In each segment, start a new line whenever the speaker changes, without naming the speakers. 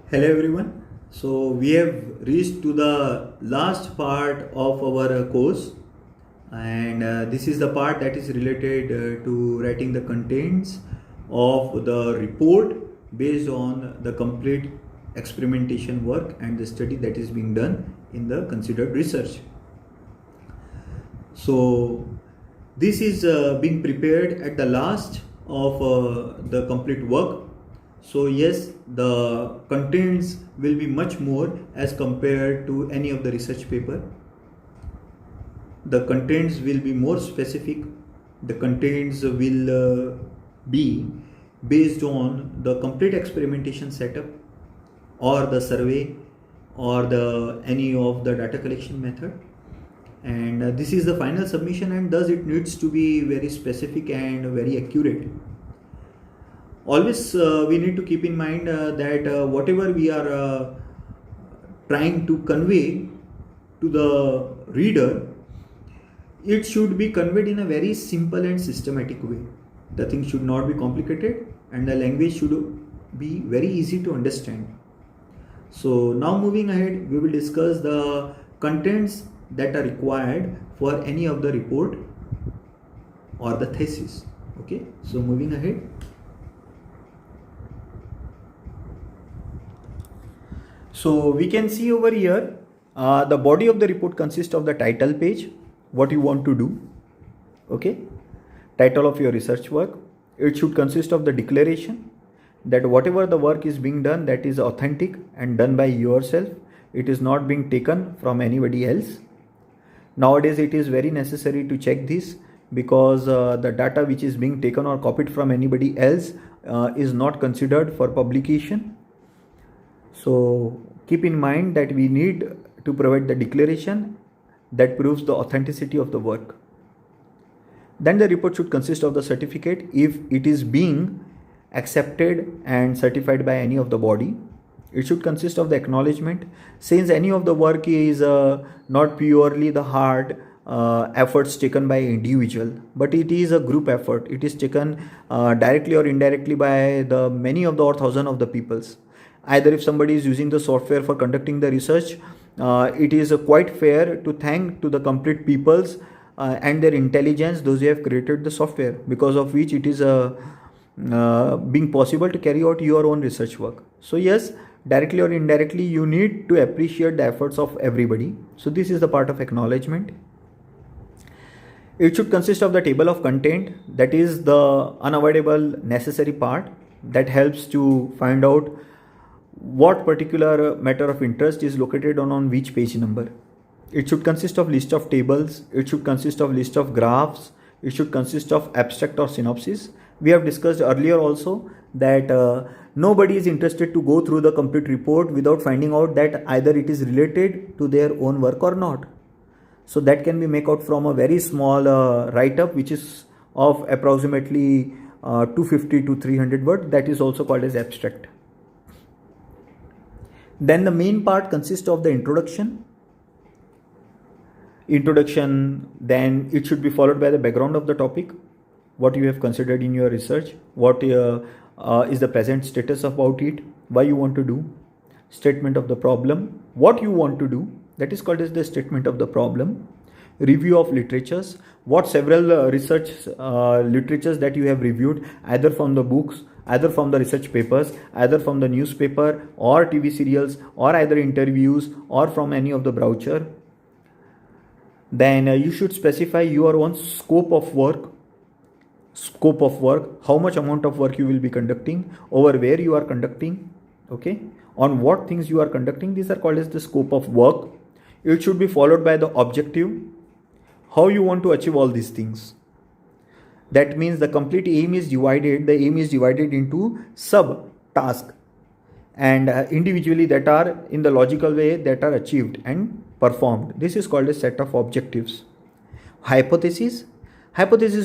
Hello everyone. So we have reached to the last part of our course, and this is the part that is related to writing the contents of the report based on the complete experimentation work and the study that is being done in the considered research. So this is being prepared at the last of the complete work. So yes, the contents will be much more as compared to any of the research paper. The contents will be more specific. The contents will be based on the complete experimentation setup or the survey or the any of the data collection method. And this is the final submission, and thus it needs to be very specific and very accurate. Always we need to keep in mind that whatever we are trying to convey to the reader, it should be conveyed in a very simple and systematic way. The thing should not be complicated and the language should be very easy to understand. So now moving ahead, we will discuss the contents that are required for any of the report or the thesis. Okay, so moving ahead. So we can see over here, the body of the report consists of the title page, what you want to do, okay, title of your research work. It should consist of the declaration that whatever the work is being done, that is authentic and done by yourself. It is not being taken from anybody else. Nowadays it is very necessary to check this because the data which is being taken or copied from anybody else is not considered for publication. So keep in mind that we need to provide the declaration that proves the authenticity of the work. Then the report should consist of the certificate if it is being accepted and certified by any of the body. It should consist of the acknowledgement, since any of the work is not purely the hard efforts taken by individual, but it is a group effort. It is taken directly or indirectly by the many of the or thousand of the peoples. Either if somebody is using the software for conducting the research, it is quite fair to thank to the complete peoples and their intelligence, those who have created the software, because of which it is being possible to carry out your own research work. So yes, directly or indirectly, you need to appreciate the efforts of everybody. So this is the part of acknowledgement. It should consist of the table of content, that is the unavoidable necessary part that helps to find out what particular matter of interest is located on which page number. It should consist of list of tables. It should consist of list of graphs. It should consist of abstract or synopsis. We have discussed earlier also that nobody is interested to go through the complete report without finding out that either it is related to their own work or not. So that can be made out from a very small write-up which is of approximately 250 to 300 words. That is also called as abstract. Then the main part consists of the introduction. Then it should be followed by the background of the topic, what you have considered in your research, what is the present status about it, why you want to do, statement of the problem, what you want to do, that is called as the statement of the problem, review of literatures, what several research literatures that you have reviewed, either from the books, either from the research papers, either from the newspaper or TV serials, or either interviews or from any of the brochure. Then you should specify your own scope of work, how much amount of work you will be conducting, over where you are conducting, okay, on what things you are conducting. These are called as the scope of work. It should be followed by the objective, how you want to achieve all these things. That means the complete aim is divided into sub tasks, and individually that are in the logical way that are achieved and performed. This is called a set of objectives. Hypothesis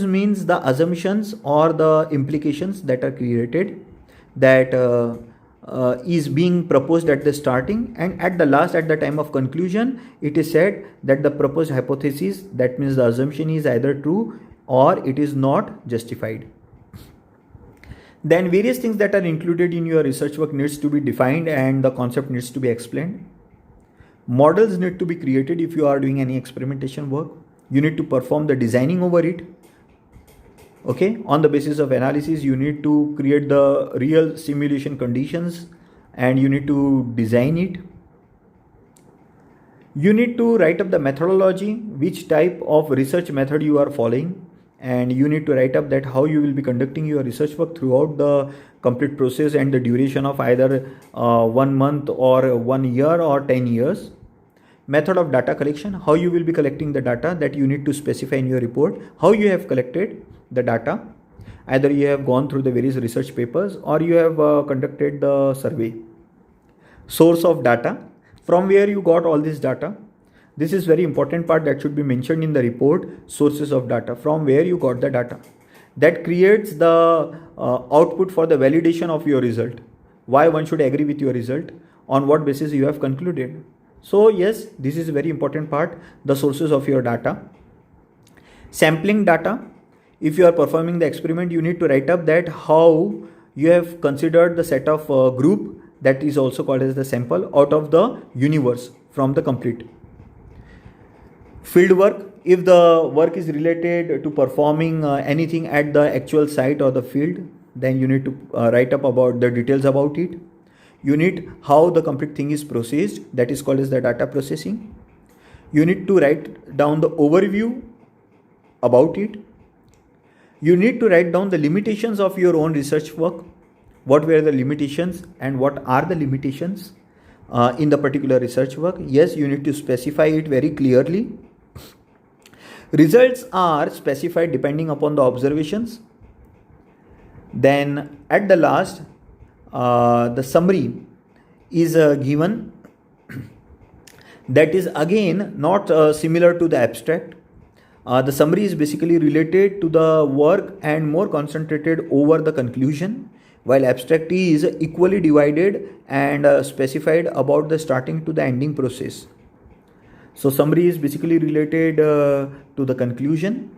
means the assumptions or the implications that are created, that is being proposed at the starting, and at the last, at the time of conclusion, it is said that the proposed hypothesis, that means the assumption, is either true or it is not justified. Then various things that are included in your research work needs to be defined and the concept needs to be explained. Models need to be created if you are doing any experimentation work. You need to perform the designing over it. Okay, on the basis of analysis, you need to create the real simulation conditions and you need to design it. You need to write up the methodology, which type of research method you are following, and you need to write up that how you will be conducting your research work throughout the complete process and the duration of either 1 month or 1 year or 10 years. Method of data collection, how you will be collecting the data, that you need to specify in your report how you have collected the data. Either you have gone through the various research papers or you have conducted the survey. Source of data, from where you got all this data. This is very important part that should be mentioned in the report. Sources of data, from where you got the data. That creates the output for the validation of your result. Why one should agree with your result, on what basis you have concluded. So yes, this is a very important part, the sources of your data. Sampling data, if you are performing the experiment, you need to write up that how you have considered the set of group, that is also called as the sample, out of the universe from the complete. Field work, if the work is related to performing anything at the actual site or the field, then you need to write up about the details about it. You need how the complete thing is processed, that is called as the data processing. You need to write down the overview about it. You need to write down the limitations of your own research work. What were the limitations and what are the limitations in the particular research work? Yes, you need to specify it very clearly. Results are specified depending upon the observations. Then at the last, the summary is given. That is again not similar to the abstract. The summary is basically related to the work and more concentrated over the conclusion, while abstract is equally divided and specified about the starting to the ending process. So summary is basically related to the conclusion.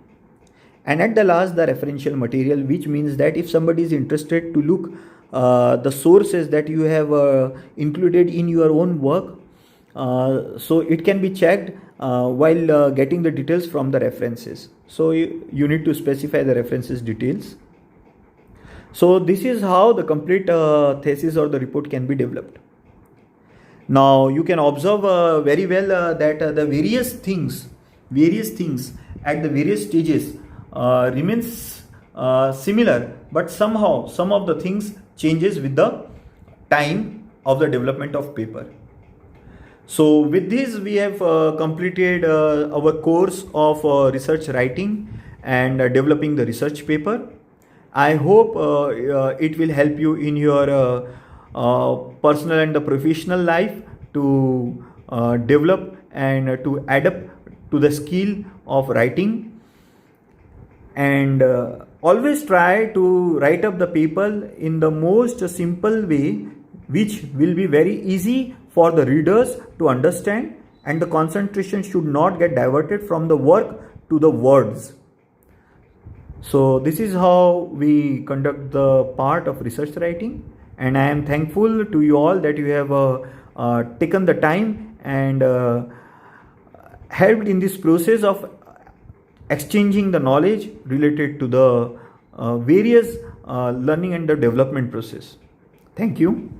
And at the last, the referential material, which means that if somebody is interested to look the sources that you have included in your own work, so it can be checked while getting the details from the references. So you need to specify the references details. So this is how the complete thesis or the report can be developed. Now you can observe very well that the various things at the various stages remains similar, but somehow some of the things changes with the time of the development of paper. So with this we have completed our course of research writing and developing the research paper. I hope it will help you in your personal and the professional life to develop and to adapt to the skill of writing, and always try to write up the paper in the most simple way, which will be very easy for the readers to understand, and the concentration should not get diverted from the work to the words. So this is how we conduct the part of research writing, and I am thankful to you all that you have taken the time and helped in this process of exchanging the knowledge related to the various learning and the development process. Thank you.